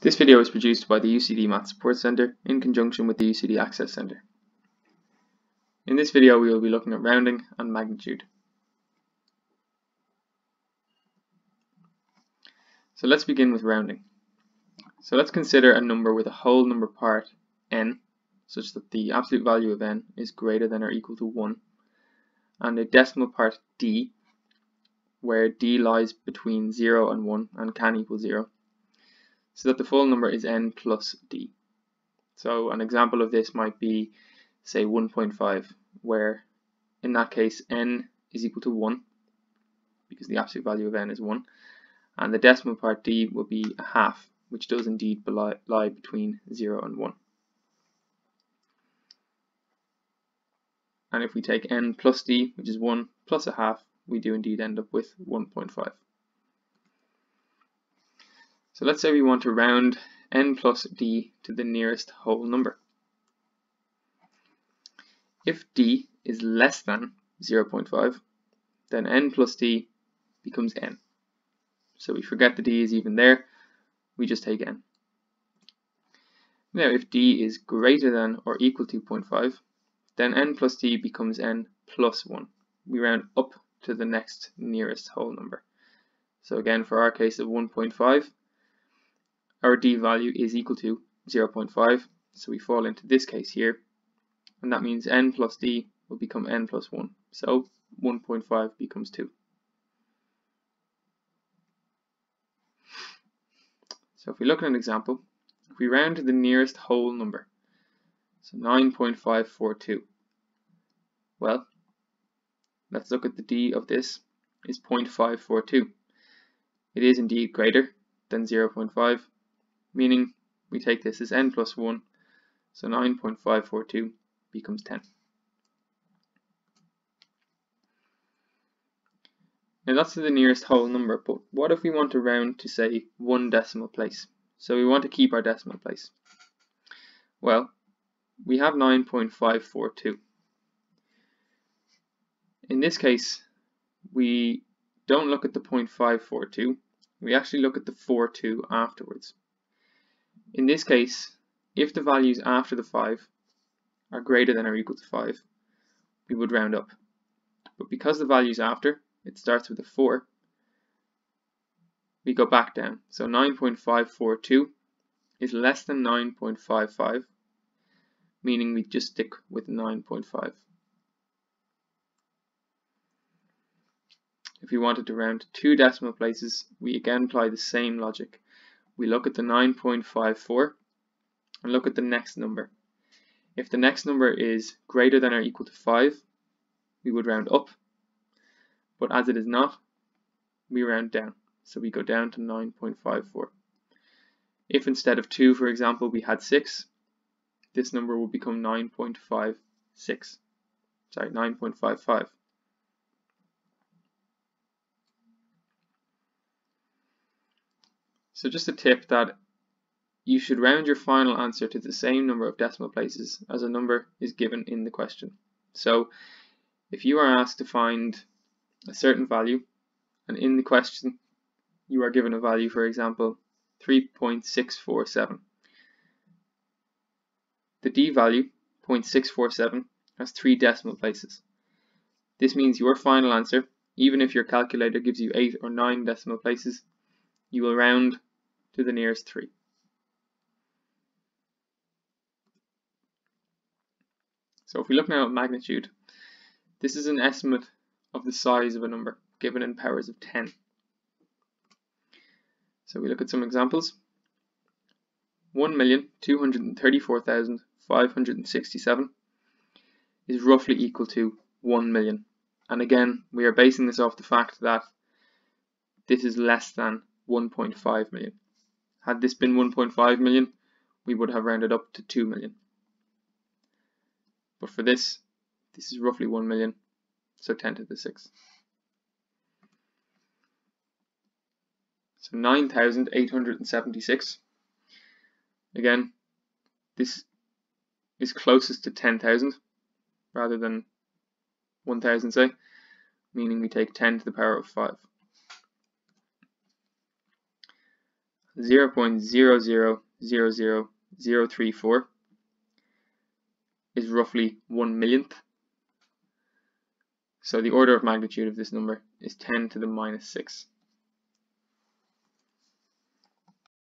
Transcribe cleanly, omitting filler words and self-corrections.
This video is produced by the UCD Maths Support Centre in conjunction with the UCD Access Centre. In this video we will be looking at rounding and magnitude. So let's begin with rounding. So let's consider a number with a whole number part n such that the absolute value of n is greater than or equal to 1, and a decimal part d where d lies between 0 and 1 and can equal 0, so that the full number is n plus d. So an example of this might be, say, 1.5, where in that case n is equal to 1 because the absolute value of n is 1, and the decimal part d will be a half, which does indeed lie between 0 and 1. And if we take n plus d, which is 1 plus a half, we do indeed end up with 1.5. So let's say we want to round n plus d to the nearest whole number. If d is less than 0.5, then n plus d becomes n. So we forget the d is even there, we just take n. Now if d is greater than or equal to 0.5, then n plus d becomes n plus 1. We round up to the next nearest whole number. So again, for our case of 1.5, our d value is equal to 0.5, so we fall into this case here, and that means n plus d will become n plus 1, so 1.5 becomes 2. So if we look at an example, if we round to the nearest whole number, so 9.542, well, let's look at the d of this is 0.542. It is indeed greater than 0.5, meaning we take this as n plus 1, so 9.542 becomes 10. Now that's to the nearest whole number, but what if we want to round to, say, one decimal place? So we want to keep our decimal place. Well, we have 9.542. In this case, we don't look at the 0.542, we actually look at the 42 afterwards. In this case, if the values after the 5 are greater than or equal to 5, we would round up. But because the values after, it starts with a 4, we go back down. So 9.542 is less than 9.55, meaning we just stick with 9.5. If we wanted to round to 2 decimal places, we again apply the same logic. We look at the 9.54 and look at the next number. If the next number is greater than or equal to 5, we would round up, but as it is not, we round down, so we go down to 9.54. If instead of 2, for example, we had 6, this number would become 9.55. So just a tip that you should round your final answer to the same number of decimal places as a number is given in the question. So if you are asked to find a certain value, and in the question you are given a value, for example 3.647, the d value 0.647 has 3 decimal places. This means your final answer, even if your calculator gives you 8 or 9 decimal places, you will round to the nearest 3. So if we look now at magnitude, this is an estimate of the size of a number given in powers of 10. So we look at some examples. 1,234,567 is roughly equal to 1 million. And again, we are basing this off the fact that this is less than 1.5 million. Had this been 1.5 million, we would have rounded up to 2 million. But for this is roughly 1 million, so 10 to the 6. So 9,876. Again, this is closest to 10,000 rather than 1,000, say, meaning we take 10 to the power of 5. 0.0000034 is roughly 1/millionth. So the order of magnitude of this number is 10 to the minus 6.